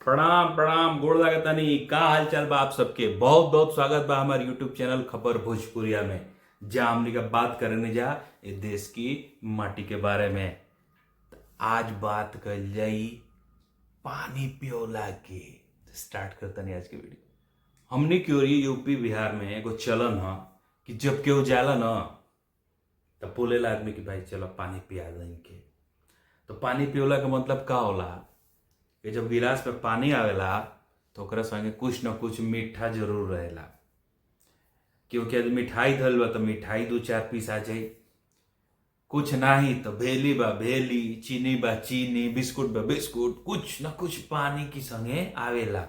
प्रणाम प्रणाम गोड़ लागतानी। का हाल चाल बा आप सबके? बहुत बहुत स्वागत बा हमारे यूट्यूब चैनल खबर भोजपुरिया में, जहां हमनी का बात करने जा ये देश की माटी के बारे में। आज बात कर जाई पानी पियोला के। स्टार्ट करता नहीं आज के वीडियो। हमने की ओर यूपी बिहार में एगो चलन ह कि जब केहू जाला न तब बोलेला आदमी कि भाई चलो पानी पिया दें के। तो पानी पियोला का मतलब का होला कि जब गिलास में पानी आवेला तो ओकरा संगे कुछ न कुछ मीठा जरूर रहेला। क्योंकि यदि मिठाई धल बा तो मिठाई दो चार पीस आ जाई, कुछ नाही तो भेली बा भेली, चीनी बा चीनी, बिस्कुट बा बिस्कुट, कुछ न कुछ पानी की संगे आवेला।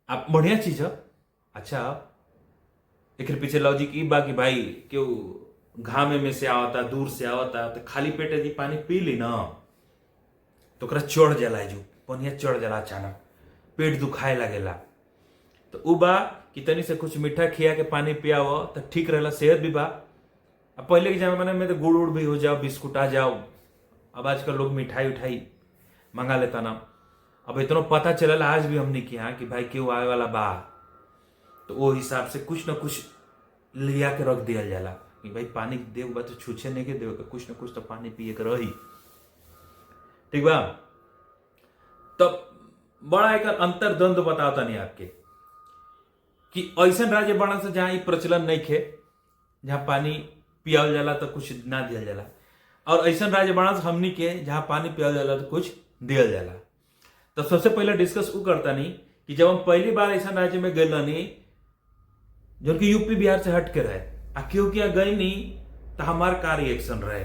आप बढ़िया चीज है। अच्छा, एक पीछे लॉजिक ई बा कि भाई क्यों घामे में से आवता, दूर से आवता, तो खाली पेट यदि पानी पी ली ना तो ओकरा चढ़ जाला, जो पनिया चढ़ जाला, अचानक पेट दुखाए लगेला। तो उ बा कि तनी से कुछ मीठा खिया के पानी पियावो तो ठीक रहेला, सेहत भी बा। अब पहले के जमाने में तो गुड़ उड़ भी हो जाओ, बिस्कुट आ जाओ। अब आजकल लोग मिठाई उठाई मंगा लेता ना। अब इतना पता चलल आज भी हमने कि हाँ कि भाई क्यों आवे वाला बा, तो वो हिसाब से कुछ न कुछ लिया के रख दिया जाला कि भाई पानी देव बा तो छूछे नहीं के देव, कुछ न कुछ तो पानी पिए के रही। ठीक बा। तब बड़ा एक अंतर द्वंद्व बताता नहीं आपके कि ऐसा राज्य बड़ा से जहां प्रचलन नहीं खे, जहां पानी पियाल जाला तो कुछ ना दिया जाला, और ऐसा राज्य बड़ा से हमनी के जहां पानी पियाल जाला तो कुछ दिया जाला। तो सबसे पहले डिस्कस वो करता नहीं कि जब हम पहली बार ऐसा राज्य में गए नहीं जो कि यूपी बिहार से हट के रहे, क्योंकि गई नहीं तो हमार का रिएक्शन रहे।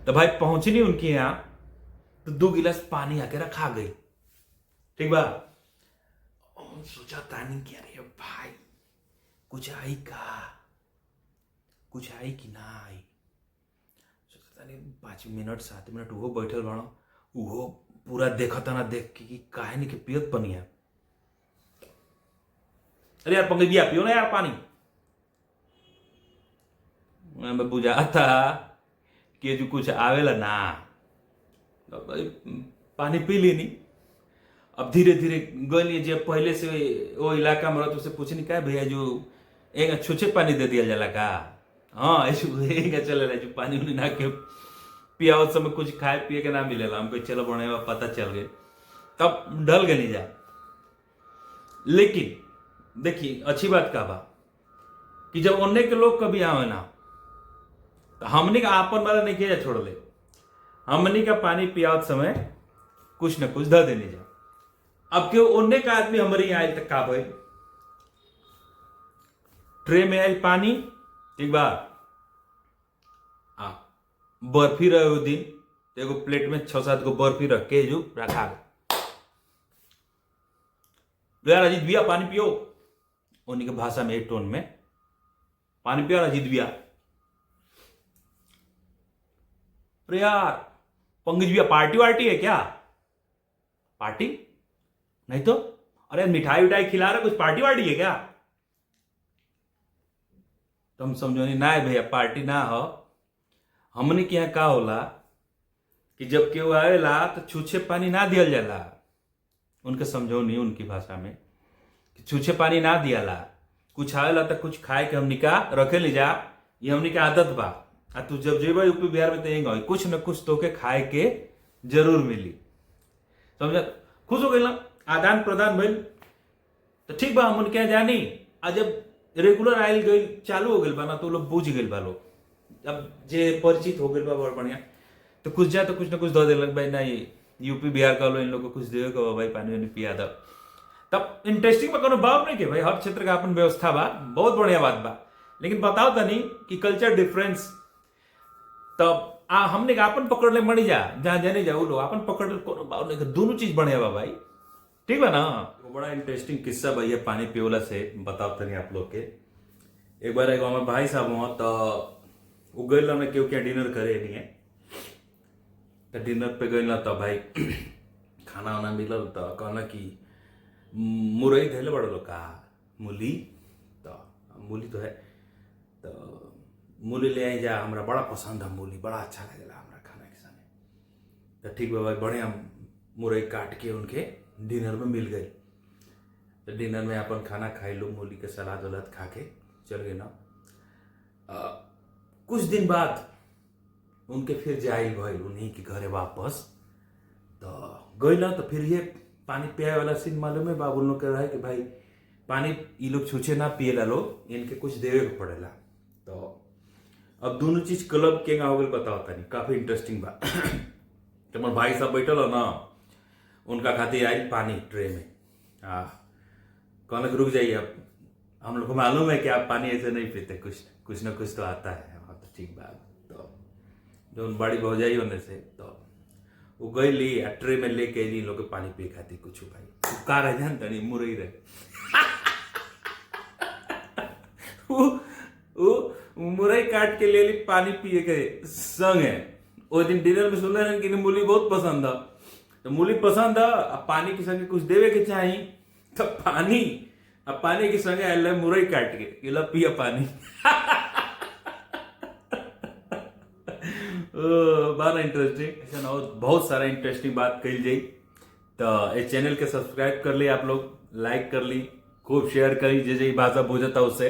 तो भाई पहुंची नहीं उनके यहां तो 2 गिलास पानी आके रखा गई। ठीक बा। सोचा तानी कि अरे भाई कुछ आई का, कुछ आई कि ना आई। सोचा तानी 5 मिनट 7 मिनट वो बैठल बनो, वो पूरा देखता ना देख के कि काहे नहीं के पियत पनिया। अरे यार पंकज भैया पियो ना यार पानी। मैं बुझाता कि जो कुछ आवेला ना तो पानी पी लेनी। अब धीरे धीरे गई जब पहले से वो इलाका में रहते उसे पूछनी का भैया जो एक छुछे पानी दे दिया जाला का। हाँ ऐसे चले जो पानी उनी ना के पिया उस समय कुछ खाए पिए के ना मिलेला। हमको चलो बने पता चल गए, तब ढल गई जा। लेकिन देखिए अच्छी बात का बा कि जब उन्ने के लोग कभी आवे ना तो हमने का आपन वाला नहीं किया छोड़ ले, हमने का पानी पियावत समय कुछ न कुछ ध देने जा। अब क्यों उन्ने का आदमी हमारे यहां आयल तक का भाई ट्रे में आयल पानी। ठीक बा। बर्फी रहे वो दिन तो एगो प्लेट में 6-7 गो बर्फी रख के जो रखा यार अजीत भैया पानी पियो। उन्हीं के भाषा में एक टोन में पानी पियो अजीत भैया। अरे यार पंकज भैया पार्टी वार्टी है क्या? पार्टी नहीं तो अरे मिठाई उठाई खिला रहे, कुछ पार्टी वार्टी है क्या? तुम समझो नहीं ना भैया, पार्टी ना हो। हमने के यहाँ का होला कि जब केहू आवेला तो छूछे पानी ना दियल जाला। उनके समझो नहीं उनकी भाषा में कि छूछे पानी ना दियाला। कुछ आवेला तो कुछ खाए के हमनी का रखे ले जा, ये हमनी का आदत बा। तू जब जेबा यूपी बिहार में तो यही कुछ न कुछ तो के खाए के जरूर मिली। समझ खुश हो गई ना, आदान प्रदान भइल तो ठीक बा। हम उनके यहाँ जानी जब रेगुलर आयल गई चालू हो गई बा ना तो लोग बुझ गई बा। लोग अब जे परिचित हो गई बा बहुत बढ़िया, तो कुछ जा तो कुछ ना कुछ दे दिलक भाई ना ये यूपी बिहार का लो इन लोग को कुछ दे भाई पानी वानी पिया दो। तब इंटरेस्टिंग में कोनो बात नहीं के भाई, हर क्षेत्र का अपन व्यवस्था बा, बहुत बढ़िया बात बा। लेकिन बताओ तनी कि कल्चर डिफरेंस तब हमने अपन पकड़ ले मड़ी जा, जहां जाने जाओ लोग अपन पकड़ ले, कोनो बात नहीं, दोनों चीज बढ़िया बा भाई। ठीक बा ना। तो बड़ा इंटरेस्टिंग किस्सा भैया पानी पियोला से बताओ तनी आप लोग के। एक बार एगो हमारे भाई साहब हुआ तो वो गए ना क्यों क्या डिनर करे नहीं है, तो डिनर पे गए ना तो भाई खाना वाना मिलल तो कहना कि मुरई धैले बड़ा लोग का मूली, तो मूली तो है तो मूली ले आई जा, हमरा बड़ा पसंद है मूली, बड़ा अच्छा लगेला हमरा खाना के संगे। तो ठीक बा भाई बढ़िया मुरई काट के उनके डिनर में मिल गई। तो डिनर में अपन खाना खाई लो, मूली के सलाद वलाद खा के चल गए ना। कुछ दिन बाद उनके फिर जाइल भइल उन्हीं के घरे वापस। तो गई ना, तो फिर ये पानी पियाए वाला सीन मालूम है, बाबू लोग कह रहा है कि भाई पानी ये लोग छूछे ना पिएला लोग, इनके कुछ देवे को पड़ेला। तो अब दोनों चीज क्लब के हो गए बताओ तनी, काफी इंटरेस्टिंग बा। तो मोर भाई सब बैठल हो ना, उनका खातिर आई पानी ट्रे में। कहने रुक जाइए, अब हम लोग को मालूम है कि आप पानी ऐसे नहीं पीते, कुछ ना कुछ तो आता है। हाँ तो ठीक बात। तो जो बड़ी भौजाई होने से तो वो गई ली ट्रे में लेके ली लोग पानी पी खाती कुछ भाई का रह जान तनी मुरई रहे। वो मुरई काट के ले ली पानी पिए के संग है। वो दिन डिनर में सुन रहे कि मूली बहुत पसंद है, तो मूली पसंद है, अब पानी के संगे कुछ देवे के चाहिए, तो पानी के संगे आयल मुरई काट के ला पिया पानी। बड़ा इंटरेस्टिंग ऐसा और बहुत सारा इंटरेस्टिंग बात कही जाई। तो इस चैनल के सब्सक्राइब कर ली आप लोग, लाइक कर ली, खूब शेयर करी, जे भाषा बुझता उससे।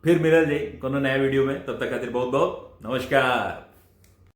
फिर मिलल जाई कोनो नया वीडियो में, तब तक खातिर बहुत बहुत नमस्कार।